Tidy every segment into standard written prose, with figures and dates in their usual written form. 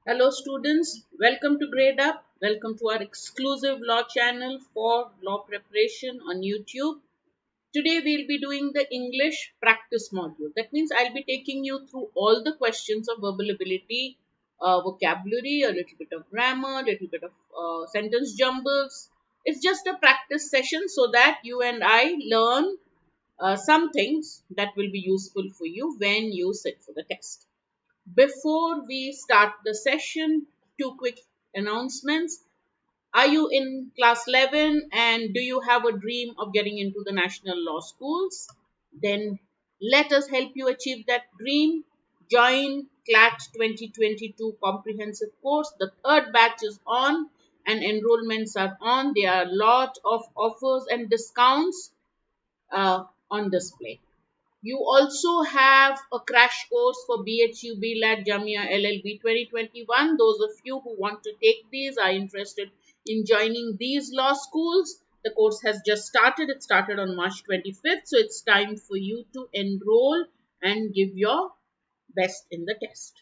Hello students, welcome to Grade Up. Welcome to our exclusive law channel for law preparation on YouTube. Today we'll be doing the English practice module. That means I'll be taking you through all the questions of verbal ability, vocabulary, a little bit of grammar, a little bit of sentence jumbles. It's just a practice session so that you and I learn some things that will be useful for you when you sit for the test. Before we start the session, two quick announcements. Are you in class 11 and do you have a dream of getting into the national law schools? Then let us help you achieve that dream. Join CLAT 2022 comprehensive course. The third batch is on and enrollments are on. There are a lot of offers and discounts on display. You also have a crash course for BHU, BLAD, Jamia, LLB 2021. Those of you who want to take these are interested in joining these law schools. The course has just started. It started on March 25th. So it's time for you to enroll and give your best in the test.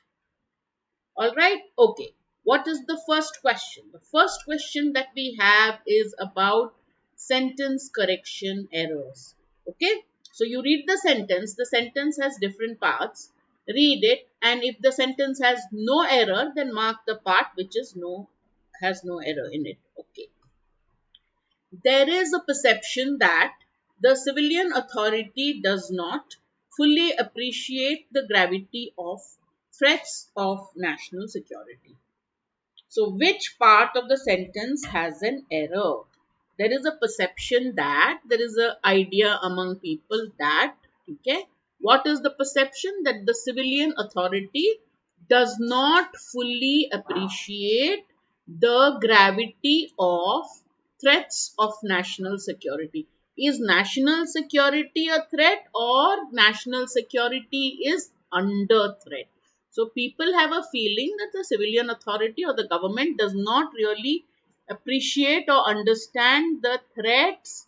All right. Okay. What is the first question? The first question that we have is about sentence correction errors. Okay. So you read the sentence has different parts. Read it, and if the sentence has no error, then mark the part which is has no error in it. Okay. There is a perception that the civilian authority does not fully appreciate the gravity of threats of national security. So, which part of the sentence has an error? There is a perception that there is an idea among people that, okay, what is the perception? That the civilian authority does not fully appreciate the gravity of threats of national security. Is national security a threat or national security is under threat? So people have a feeling that the civilian authority or the government does not really appreciate or understand the threats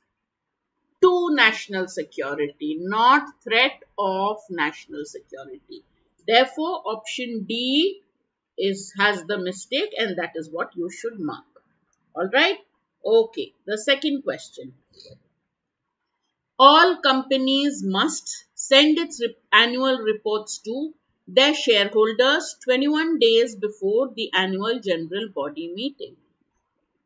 to national security, not threat of national security. Therefore, option D has the mistake, and that is what you should mark. All right. Okay. The second question. All companies must send its annual reports to their shareholders 21 days before the annual general body meeting.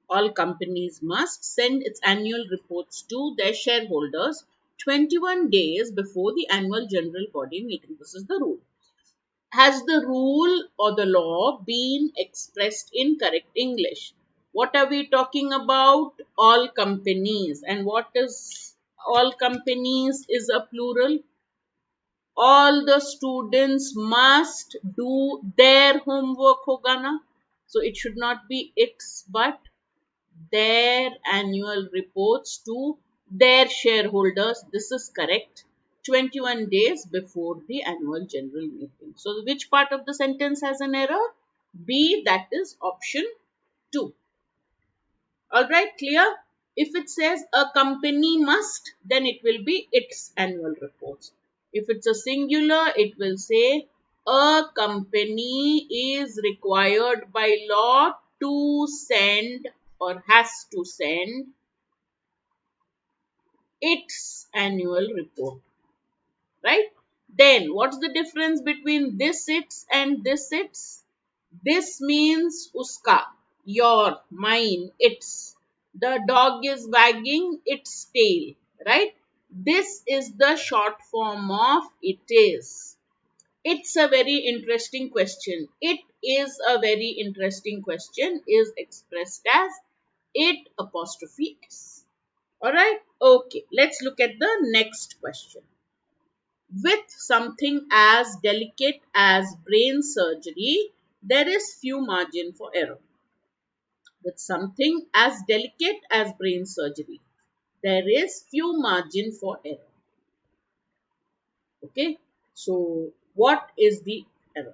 All companies must send its annual reports to their shareholders 21 days before the annual general body meeting. This is the rule. Has the rule or the law been expressed in correct English? What are we talking about? All companies. And what is all companies is a plural? All the students must do their homework hoga na? So it should not be its but their annual reports to their shareholders. This is correct. 21 days before the annual general meeting. So which part of the sentence has an error? B, that is option 2. All right, clear? If it says a company must, then it will be its annual reports. If it's a singular, it will say a company is required by law to send or has to send its annual report, right? Then what's the difference between this its and this its? This means uska, your, mine, its. The dog is wagging its tail, right? This is the short form of it is. It's a very interesting question. It is a very interesting question is expressed as it apostrophe s. Alright, okay, let's look at the next question. With something as delicate as brain surgery, there is few margin for error. With something as delicate as brain surgery, there is few margin for error. Okay, so what is the error?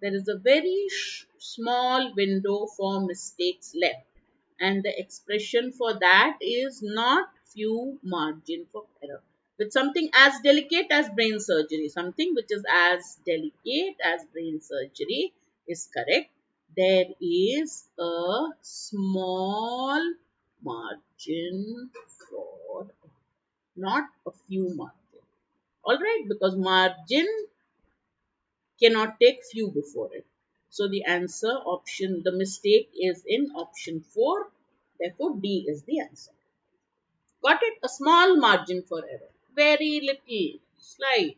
There is a very small window for mistakes left, and the expression for that is not few margin for error. With something as delicate as brain surgery, something which is as delicate as brain surgery is correct. there is a small margin for, not a few margin. All right, because margin cannot take few before it. So the answer option, the mistake is in option 4. Therefore, D is the answer. Got it? A small margin for error. Very little, slight.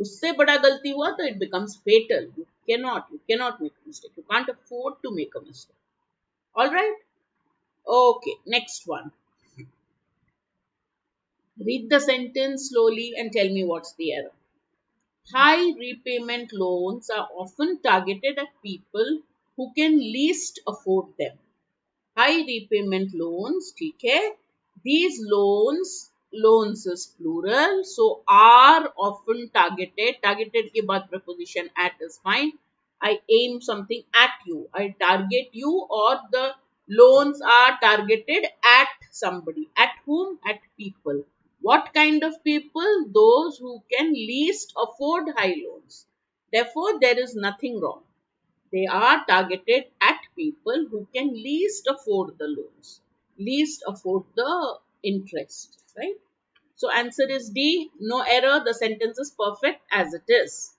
उससे बड़ा गलती हुआ तो it becomes fatal. You cannot make a mistake. You can't afford to make a mistake. All right? Okay, next one. Read the sentence slowly and tell me what's the error. High repayment loans are often targeted at people who can least afford them. High repayment loans, ठीक है? These loans is plural, so are often targeted. Targeted के बाद preposition at is fine. I aim something at you. I target you, or the loans are targeted at somebody. At whom? At people. What kind of people? Those who can least afford high loans. Therefore, there is nothing wrong. They are targeted at people who can least afford the loans, least afford the interest, right? So answer is D. No error. The sentence is perfect as it is.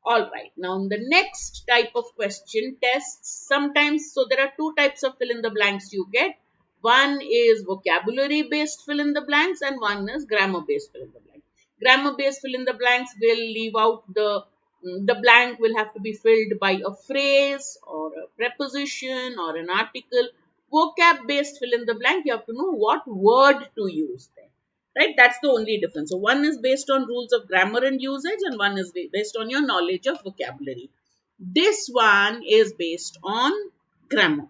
All right. Now the next type of question tests sometimes. So there are two types of fill in the blanks you get. One is vocabulary based fill in the blanks and one is grammar based fill in the blanks. Grammar based fill in the blanks will leave out the blank will have to be filled by a phrase or a preposition or an article. Vocab based fill in the blank, you have to know what word to use there. Right? That's the only difference. So one is based on rules of grammar and usage and one is based on your knowledge of vocabulary. This one is based on grammar.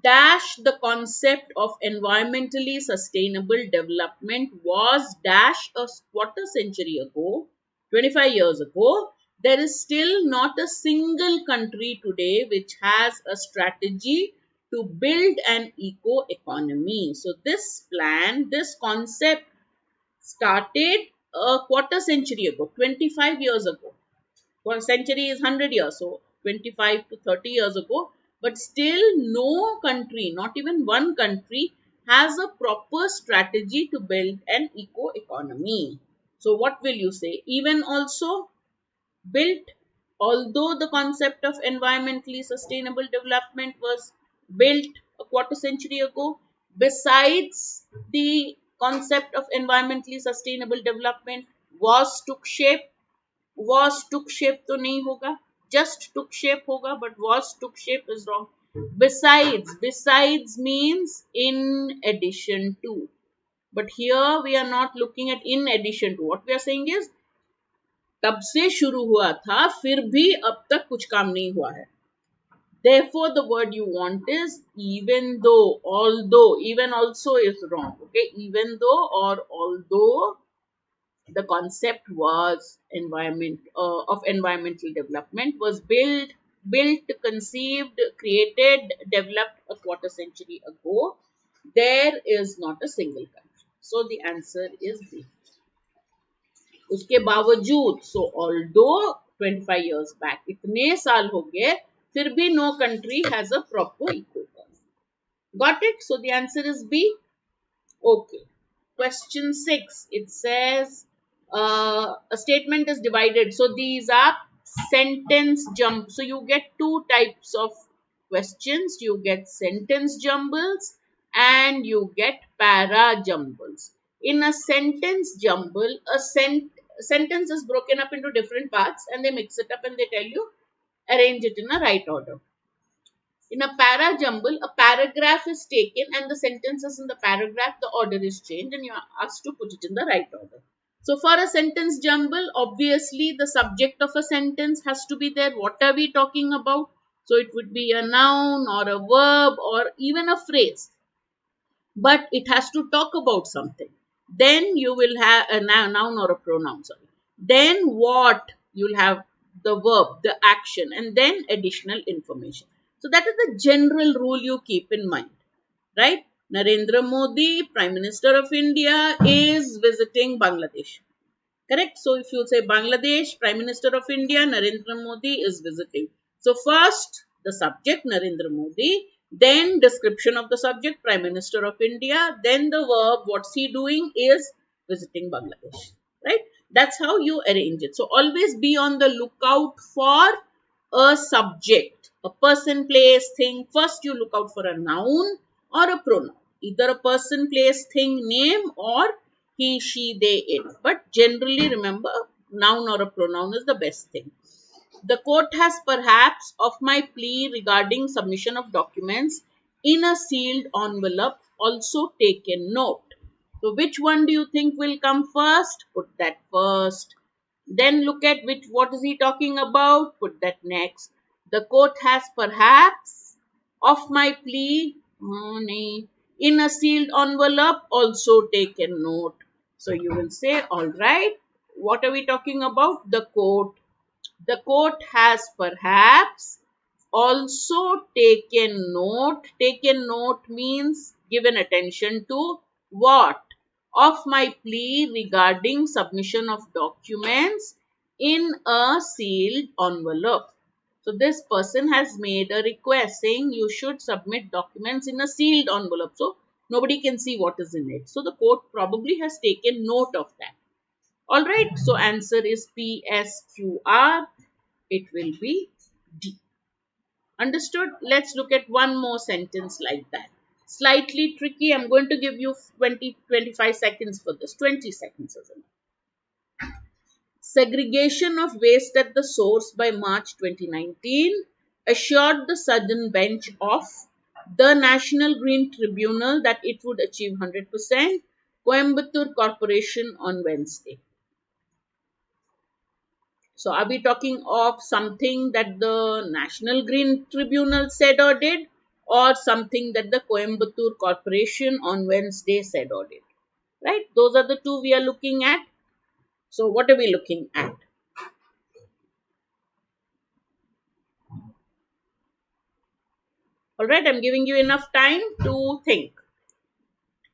Dash the concept of environmentally sustainable development was dash a quarter century ago, 25 years ago. There is still not a single country today which has a strategy to build an eco economy. So this plan, this concept started a quarter century ago, 25 years ago. One century is 100 years, so 25 to 30 years ago. But still no country, not even one country, has a proper strategy to build an eco economy. So what will you say? Even also built, although the concept of environmentally sustainable development was built a quarter century ago, besides the concept of environmentally sustainable development was took shape तो नहीं होगा, just took shape होगा, but was took shape is wrong. Besides means in addition to, but here we are not looking at in addition to. What we are saying is तब से शुरू हुआ था, फिर भी अब तक कुछ काम नहीं हुआ है. Therefore, the word you want is even though, although. Even also is wrong. Okay, even though or although the concept was of environmental development was built, conceived, created, developed a quarter century ago, there is not a single country. So the answer is B. उसके बावजूद, so although 25 years back, इतने साल हो गए, फिर भी no country has a proper eco economy. Got it? So the answer is B. Okay. Question 6. It says a statement is divided. So these are sentence jump. So you get two types of questions. You get sentence jumbles and you get para jumbles. In a sentence jumble, sentence is broken up into different parts and they mix it up and they tell you arrange it in a right order. In a para jumble, a paragraph is taken and the sentences in the paragraph, the order is changed and you are asked to put it in the right order. So for a sentence jumble, obviously the subject of a sentence has to be there. What are we talking about? So it would be a noun or a verb or even a phrase. But it has to talk about something. Then you will have a noun or a pronoun. Sorry. Then what? You'll have the verb, the action, and then additional information. So that is the general rule you keep in mind, right? Narendra Modi, Prime Minister of India, is visiting Bangladesh. Correct? So if you say Bangladesh, Prime Minister of India, Narendra Modi is visiting. So first the subject Narendra Modi, then description of the subject Prime Minister of India, then the verb what's he doing is visiting Bangladesh, right? That's how you arrange it. So always be on the lookout for a subject, a person, place, thing. First you look out for a noun or a pronoun, either a person, place, thing, name, or he, she, they, it. But generally remember, noun or a pronoun is the best thing. The court has perhaps of my plea regarding submission of documents in a sealed envelope also taken note. So which one do you think will come first? Put that first. Then look at which, what is he talking about? Put that next. The court has perhaps of my plea in a sealed envelope also taken note. So you will say, all right, what are we talking about? The court. The court has perhaps also taken note. Taken note means given attention to what? Of my plea regarding submission of documents in a sealed envelope. So this person has made a request saying you should submit documents in a sealed envelope. So nobody can see what is in it. So the court probably has taken note of that. Alright, so answer is PSQR. It will be D. Understood? Let's look at one more sentence like that. Slightly tricky. I'm going to give you 20-25 seconds for this. 20 seconds is enough. Segregation of waste at the source by March 2019 assured the Southern Bench of the National Green Tribunal that it would achieve 100%. Coimbatore Corporation on Wednesday. So are we talking of something that the National Green Tribunal said or did, or something that the Coimbatore Corporation on Wednesday said or did? Right? Those are the two we are looking at. So what are we looking at? Alright, I'm giving you enough time to think.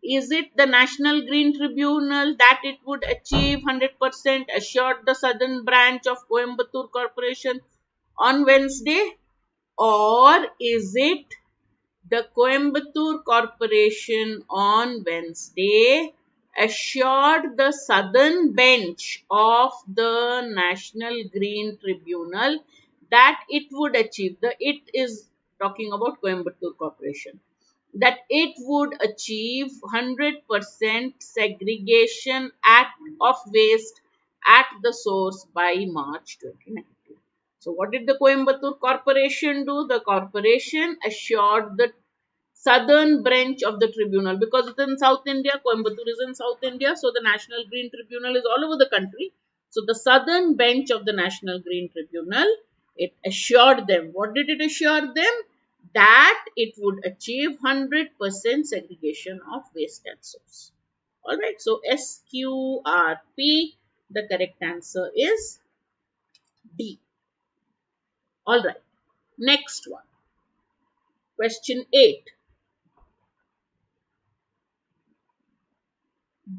Is it the National Green Tribunal that it would achieve 100% assured the southern branch of Coimbatore Corporation on Wednesday? Or is it the Coimbatore Corporation on Wednesday assured the southern bench of the National Green Tribunal that it would achieve, the it is talking about Coimbatore Corporation, that it would achieve 100% segregation of waste at the source by March 2019. So what did the Coimbatore Corporation do? The corporation assured the southern branch of the tribunal, because it's in South India, Coimbatore is in South India, so the National Green Tribunal is all over the country. So the southern bench of the National Green Tribunal, it assured them. What did it assure them? That it would achieve 100% segregation of waste at source. Alright, so SQRP, the correct answer is D. Alright, next one. Question 8.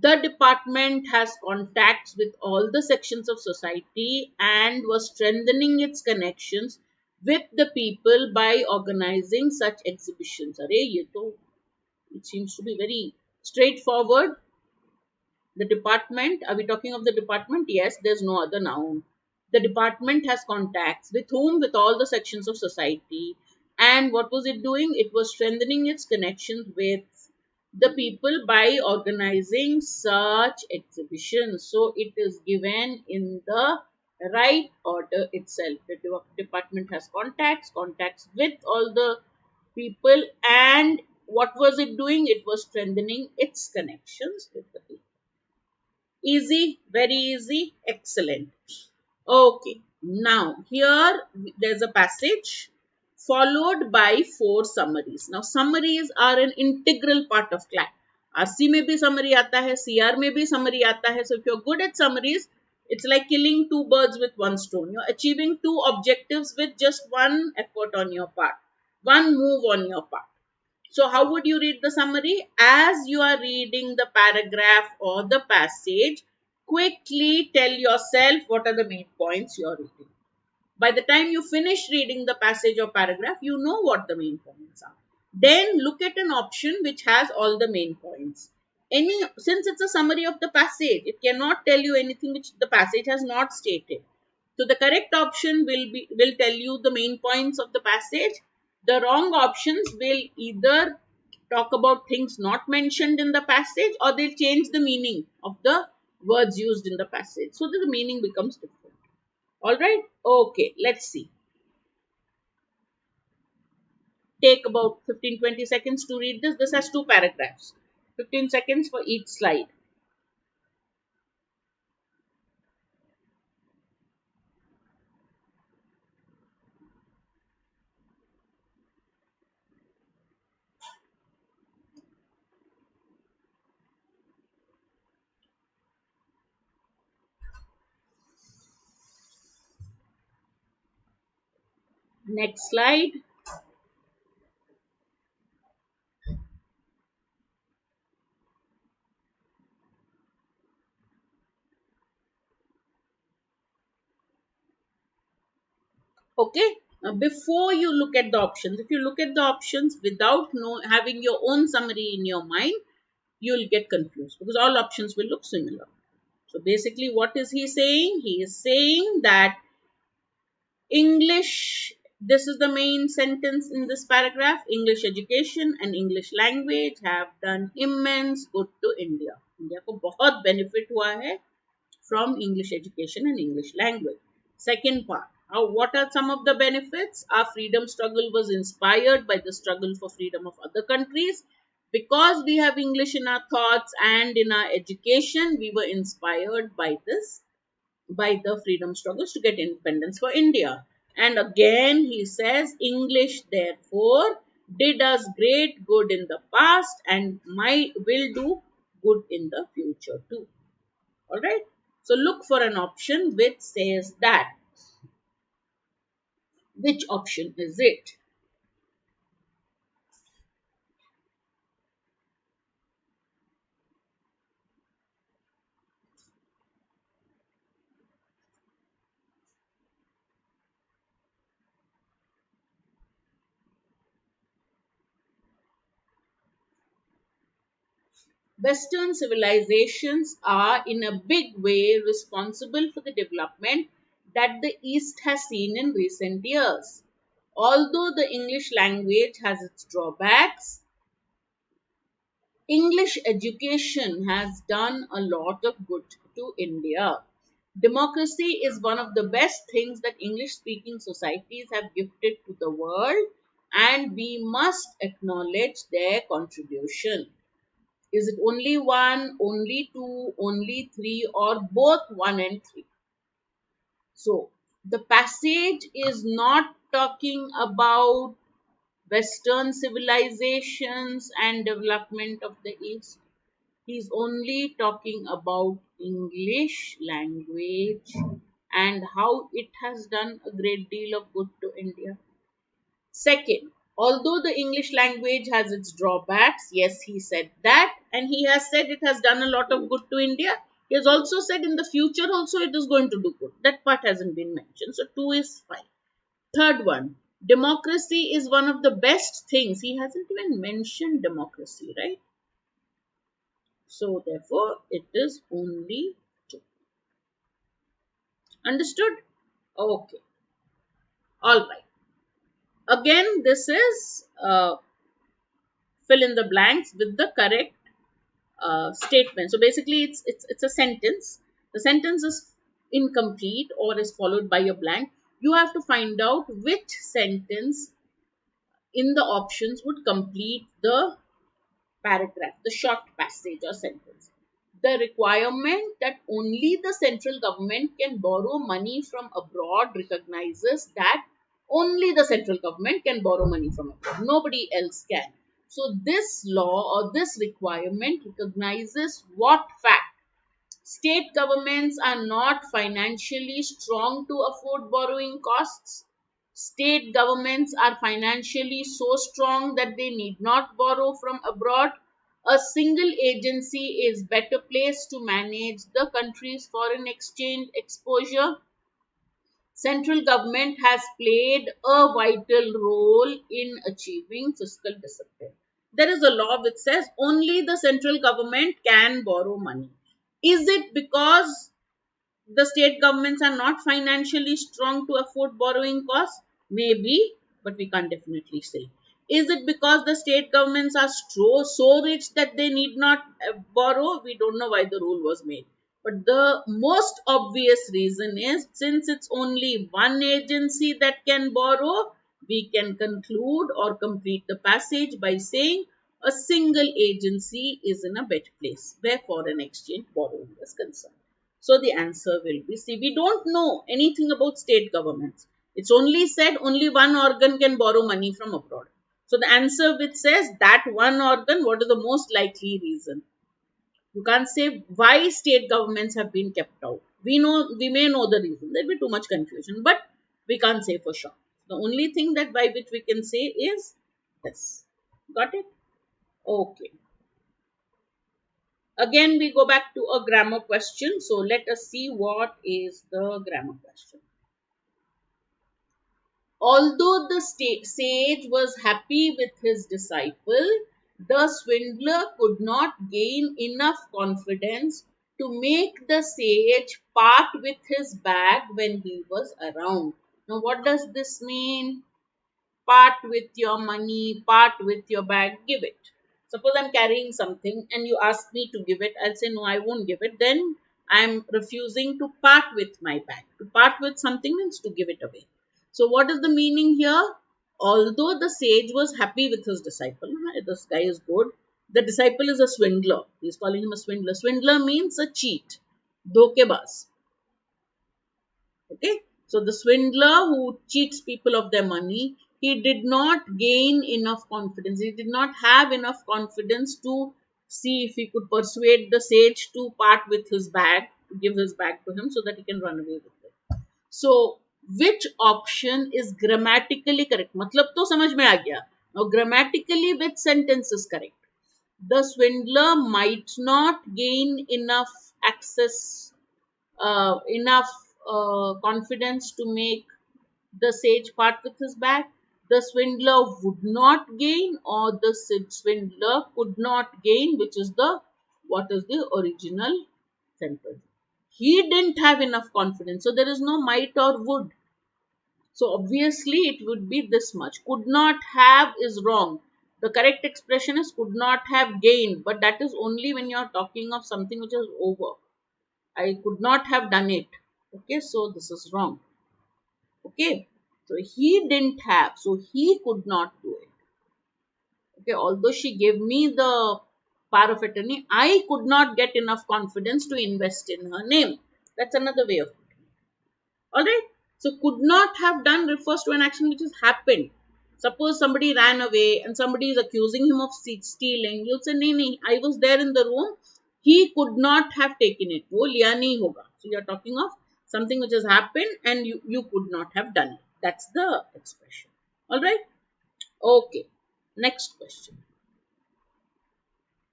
The department has contacts with all the sections of society and was strengthening its connections with the people by organizing such exhibitions. It seems to be very straightforward. The department, are we talking of the department? Yes, there's no other noun. The department has contacts with whom? With all the sections of society. And what was it doing? It was strengthening its connections with the people by organizing such exhibitions. So it is given in the right order itself. The department has contacts with all the people, and what was it doing? It was strengthening its connections with the people. Easy, very easy, excellent. Okay, now here there's a passage followed by 4 summaries. Now summaries are an integral part of class. RC में भी summary आता है, CR में भी summary आता है. So if you're good at summaries, it's like killing 2 birds with 1 stone. You're achieving 2 objectives with just 1 effort on your part, 1 move on your part. So how would you read the summary? As you are reading the paragraph or the passage, quickly tell yourself what are the main points you are reading. By the time you finish reading the passage or paragraph, you know what the main points are. Then look at an option which has all the main points. Since it's a summary of the passage, it cannot tell you anything which the passage has not stated. So the correct option will tell you the main points of the passage. The wrong options will either talk about things not mentioned in the passage, or they'll change the meaning of the words used in the passage so that the meaning becomes different. All right. Okay. Let's see. Take about 15-20 seconds to read this. This has two paragraphs. 15 seconds for each slide. Next slide. Okay. Now, before you look at the options, if you look at the options without having your own summary in your mind, you'll get confused because all options will look similar. So basically, what is he saying? He is saying that English, this is the main sentence in this paragraph. English education and English language have done immense good to India. India को बहुत benefit हुआ है from English education and English language. Second part, what are some of the benefits? Our freedom struggle was inspired by the struggle for freedom of other countries. Because we have English in our thoughts and in our education, we were inspired by the freedom struggles to get independence for India. And again, he says, English, therefore, did us great good in the past and will do good in the future too. All right. So look for an option which says that. Which option is it? Western civilizations are in a big way responsible for the development that the East has seen in recent years. Although the English language has its drawbacks, English education has done a lot of good to India. Democracy is one of the best things that English speaking societies have gifted to the world, and we must acknowledge their contribution. Is it only one, only two, only three, or both one and three? So, the passage is not talking about Western civilizations and development of the East. He's only talking about English language and how it has done a great deal of good to India. Second, although the English language has its drawbacks, yes, he said that, and he has said it has done a lot of good to India. He has also said in the future also it is going to do good. That part hasn't been mentioned. So two is fine. Third one, democracy is one of the best things. He hasn't even mentioned democracy, right? So therefore, it is only two. Understood? Okay. All right. Again, this is fill in the blanks with the correct statement. So basically, it's a sentence. The sentence is incomplete or is followed by a blank. You have to find out which sentence in the options would complete the paragraph, the short passage or sentence. The requirement that only the central government can borrow money from abroad recognizes that only the central government can borrow money from abroad. Nobody else can. So this law or this requirement recognizes what fact? State governments are not financially strong to afford borrowing costs. State governments are financially so strong that they need not borrow from abroad. A single agency is better placed to manage the country's foreign exchange exposure. Central government has played a vital role in achieving fiscal discipline. There is a law which says only the central government can borrow money. Is it because the state governments are not financially strong to afford borrowing costs? Maybe, but we can't definitely say. Is it because the state governments are so rich that they need not borrow? We don't know why the rule was made. But the most obvious reason is since it's only one agency that can borrow, we can conclude or complete the passage by saying a single agency is in a better place where foreign exchange borrowing is concerned. So the answer will be C. We don't know anything about state governments. It's only said only one organ can borrow money from abroad. So the answer which says that one organ, what is the most likely reason? You can't say why state governments have been kept out. We may know the reason. There'll be too much confusion, but we can't say for sure. The only thing that by which we can say is this. Got it? Okay. Again, we go back to a grammar question. So let us see what is the grammar question. Although the sage was happy with his disciple, the swindler could not gain enough confidence to make the sage part with his bag when he was around. Now, what does this mean? Part with your money, part with your bag, give it. Suppose I'm carrying something and you ask me to give it, I'll say no, I won't give it. Then I'm refusing to part with my bag. To part with something means to give it away. So what is the meaning here? Although the sage was happy with his disciple, this guy is good. The disciple is a swindler. He's calling him a swindler. Swindler means a cheat, dhokebaz. Okay, so the swindler who cheats people of their money, he did not gain enough confidence. He did not have enough confidence to see if he could persuade the sage to part with his bag, to give his bag to him so that he can run away with it. So, which option is grammatically correct? मतलब तो समझ में आ गया. Now, grammatically, which sentence is correct? The swindler might not gain enough access enough confidence to make the sage part with his bag. The swindler would not gain, or the swindler could not gain, which is the what is the original sentence. He didn't have enough confidence, so there is no might or would. So obviously it would be this much. Could not have is wrong. The correct expression is could not have gained, but that is only when you are talking of something which is over. I could not have done it. Okay, so this is wrong. Okay, so he didn't have, so he could not do it. Okay, although she gave me the power of attorney, I could not get enough confidence to invest in her name. That's another way of putting it. Alright, so could not have done refers to an action which has happened. Suppose somebody ran away and somebody is accusing him of stealing. You'll say, nee, I was there in the room. He could not have taken it. वो लिया नहीं होगा. So you're talking of something which has happened and you could not have done it. That's the expression. Alright? Okay. Next question.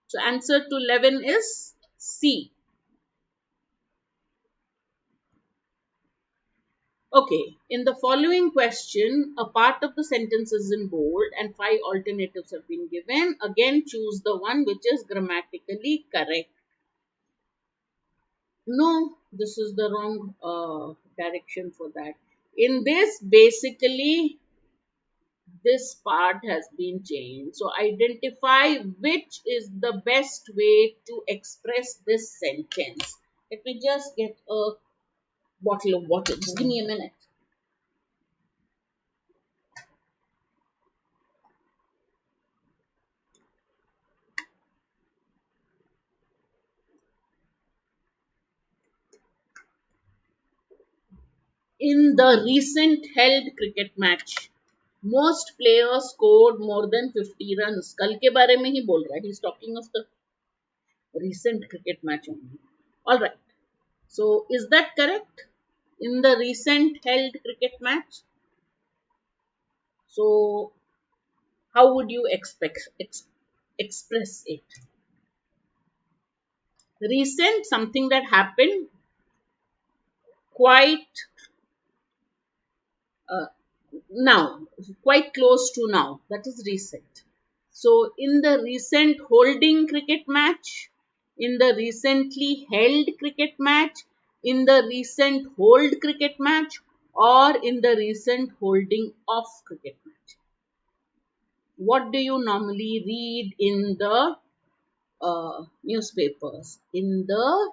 So answer to 11 is C. Okay, in the following question, a part of the sentence is in bold and 5 alternatives have been given. Again, choose the one which is grammatically correct. No, this is the wrong direction for that. In this, basically, this part has been changed. So, identify which is the best way to express this sentence. Let me just get a bottle of water. Just give me a minute. In the recent held cricket match, most players scored more than 50 runs. कल के बारे में ही बोल रहा है. He's talking of the recent cricket match only. All right. So, is that correct? In the recent held cricket match? So, how would you express it? Recent, something that happened quite Uh, Now, quite close to now, that is recent. So, in the recent holding cricket match, in the recently held cricket match, in the recent hold cricket match, or in the recent holding of cricket match. What do you normally read in the newspapers? In the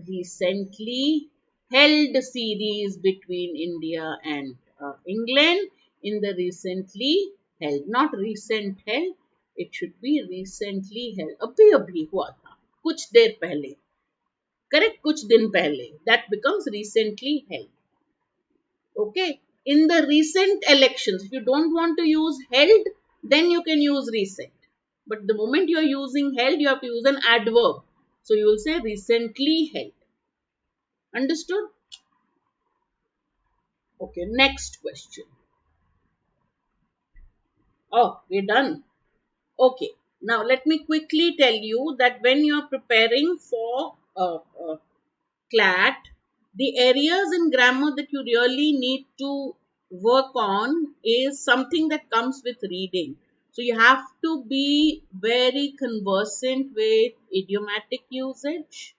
recently held series between India and England, in the recently held, not recent held, it should be recently held. अभी अभी हुआ था, कुछ देर पहले, correct, कुछ दिन पहले, that becomes recently held. Okay, in the recent elections, if you don't want to use held, then you can use recent. But the moment you are using held, you have to use an adverb. So you will say recently held. Understood? Okay, next question. Oh, we're done. Okay, now let me quickly tell you that when you are preparing for CLAT, the areas in grammar that you really need to work on is something that comes with reading. So you have to be very conversant with idiomatic usage,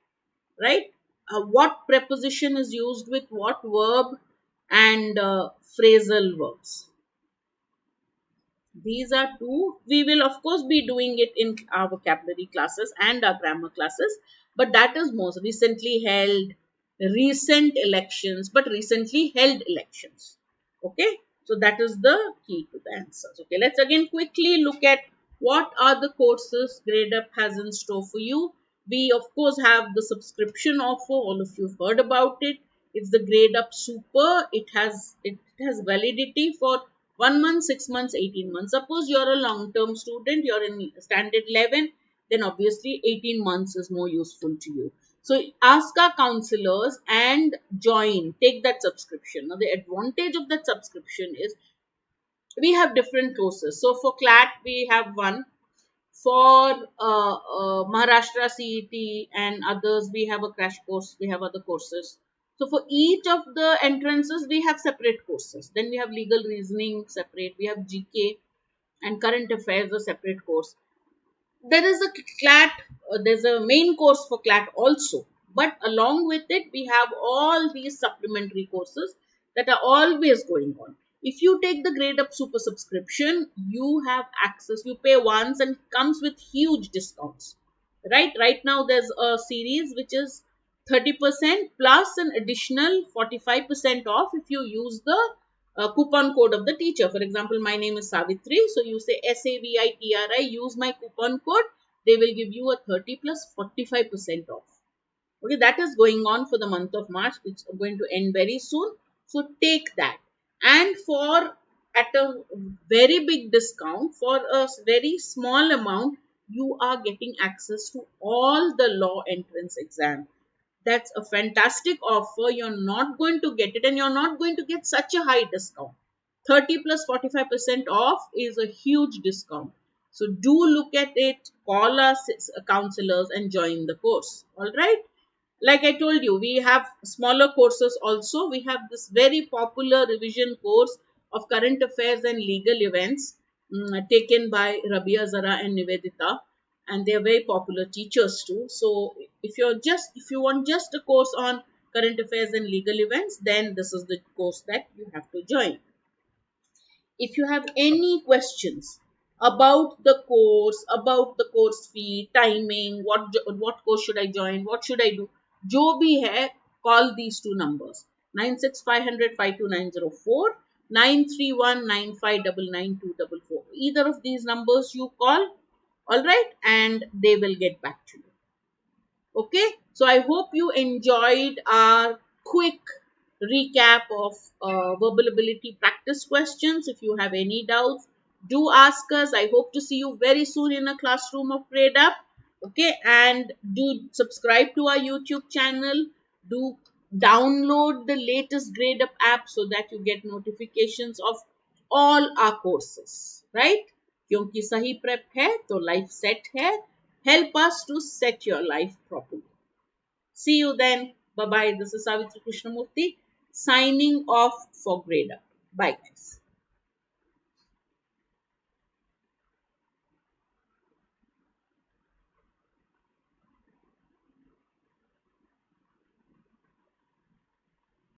right? What preposition is used with what verb, and phrasal verbs. These are two. We will, of course, be doing it in our vocabulary classes and our grammar classes, but that is most recently held, recent elections, but recently held elections. Okay, so that is the key to the answers. Okay, let's again quickly look at what are the courses GradeUp has in store for you. We, of course, have the subscription offer. All of you have heard about it. It's the GradeUp Super. It has validity for 1 month, 6 months, 18 months. Suppose you're a long-term student, you're in standard 11, then obviously 18 months is more useful to you. So ask our counselors and join, take that subscription. Now the advantage of that subscription is we have different courses. So for CLAT, we have one. For Maharashtra CET and others, we have a crash course, we have other courses. So for each of the entrances, we have separate courses. Then we have legal reasoning separate, we have GK and current affairs a separate course. There is a CLAT, there's a main course for CLAT also. But along with it, we have all these supplementary courses that are always going on. If you take the GradeUp Super subscription, you have access, you pay once and it comes with huge discounts. Right now there's a series which is 30% plus an additional 45% off if you use the coupon code of the teacher. For example, my name is Savitri. So you say SAVITRI, use my coupon code. They will give you a 30 plus 45% off. Okay, that is going on for the month of March. It's going to end very soon. So take that. And for at a very big discount, for a very small amount, you are getting access to all the law entrance exam. That's a fantastic offer. You're not going to get it, and you're not going to get such a high discount. 30 plus 45% off is a huge discount. So do look at it, call us counselors and join the course. All right. Like I told you, we have smaller courses also. We have this very popular revision course of current affairs and legal events taken by Rabia Zara and Nivedita, and they are very popular teachers too. So if you want just a course on current affairs and legal events, then this is the course that you have to join. If you have any questions about the course fee, timing, what course should I join, what should I do, जो भी है, call these two numbers 9650052904, 9319599244. Either of these numbers you call, all right, and they will get back to you. Okay, so I hope you enjoyed our quick recap of verbal ability practice questions. If you have any doubts, do ask us. I hope to see you very soon in a classroom of GradeUp. Okay, and do subscribe to our YouTube channel. Do download the latest GradeUp app so that you get notifications of all our courses. Right? क्योंकि सही prep है तो life set है. Help us to set your life properly. See you then. Bye bye. This is Savitri Krishnamurthy signing off for GradeUp. Bye, guys.